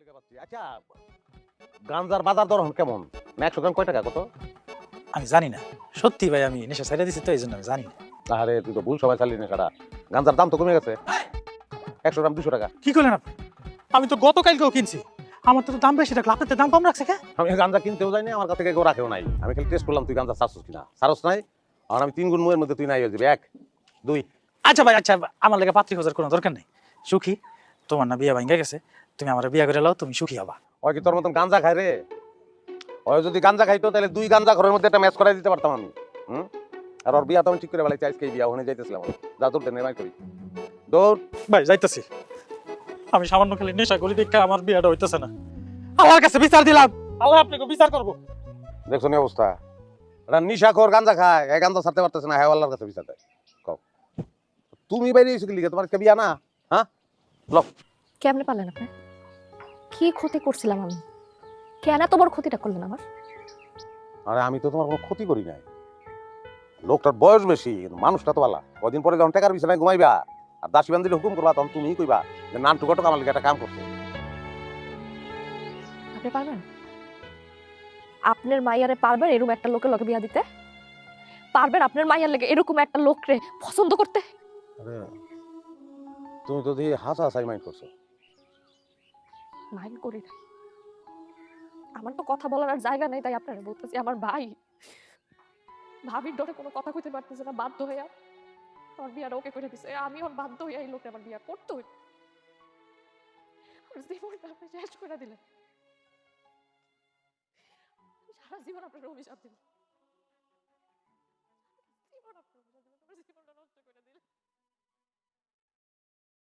লিখে পাচ্ছি। আচ্ছা, গাঞ্জার বাজার দর এখন কেমন? না 100 গ্রাম কয় টাকা কত? আমি জানি না, সত্যি ভাই আমি নেশা ছেড়ে দিছি তো এই জন্য আমি জানি না। আরে তুই তো ভুল সময় চালিয়ে নেশাটা। গাঞ্জার দাম তো কমে গেছে। 100 গ্রাম 200 টাকা। কি করলেন আপনি? আমি তো গতকালকেও কিনছি, আমার তো দাম বেশি রাখলো, আপনার তো দাম কম রাখছে কে? আমি গাঞ্জা কিনতেও যাইনি, আমার কাছ থেকে কেউ রাখেও নাই। আমি খালি টেস্ট করলাম তুই গাঞ্জা ছাড়ছিস কিনা। ছাড়স নাই, আর আমি 3 গুণ মুয়ের মধ্যে তুই নাই হয়ে যাবি। 1 2 আচ্ছা ভাই, আচ্ছা আমার লেগে পাত্রী খোঁজার কোনো দরকার নেই। সুখী, তোমার না বিয়ে ভাঙ্গা গেছে, তুমি আমার বিয়ে করে লাও, তুমি সুখী হবা। ওই কি তোর মতন গাঞ্জা খায় রে? ওই যদি গাঞ্জা খাইতো তাহলে 2 গাঞ্জা ঘরের মধ্যে একটা ম্যাচ করাই দিতে পারতাম আমি। হুম? আর ওর বিয়া তো আমি ঠিক করে বেলাইছি, আজকে বিয়া ওখানে যাইতেছিলাম আমি। যা তোর দেনে মাই করি। দৌড়। ভাই যাইতেছি, আমি সামান্য খালি নেশা করি দেখে আমার বিয়েটা হইতেছে না। আল্লাহর কাছে বিচার দিলাম, আল্লাহ আপনাকে বিচার করবো। দেখছো নি অবস্থা? এটা নিশাখোর গাঞ্জা খায়, এই গাঞ্জা ছাড়তে পারতেছে না, হ্যাঁ আল্লাহর কাছে বিচার দেয়। কও তুমি বাইরে এসে কি লিখে তোমার কে বিয়া না? হ্যাঁ লও। কেমনে পারলেন আপনি? কি ক্ষতি করছিলাম আমি? কেন এত বড় ক্ষতিটা করলেন আমার? আরে আমি তো তোমার কোনো ক্ষতি করি নাই। লোকটার বয়স বেশি কিন্তু মানুষটা তো ভালো। কদিন পরে যখন টাকার বিছানায় ঘুমাইবা আর দাসী বান্দিলে হুকুম করবা তখন তুমি কইবা যে নানটু ঘটক আমার লিগে একটা কাম করছে। আপনি পারবেন? আপনার মাইয়ারে পারবেন এরকম একটা লোকের লগে বিয়া দিতে? পারবেন আপনার মাইয়ার লেগে এরকম একটা লোকরে পছন্দ করতে? আরে তুমি তো দিয়ে হাসা হাসাই মাইন্ড করছো। মাইন্ড করি না। আমার তো কথা বলার আর জায়গা নেই, তাই আপনারা বলতেছি আমার ভাই ভাবির ডরে কোনো কথা কইতে পারতেছে না, বাধ্য হইয়া আমার বিয়াটা ওকে করে দিছে। আমি এখন বাধ্য হইয়া এই লোকটা আমার বিয়া করতে হইব। আমার জীবনটা আপনি শেষ করে দিলেন। সারা জীবন আপনার অভিশাপ দিবেন।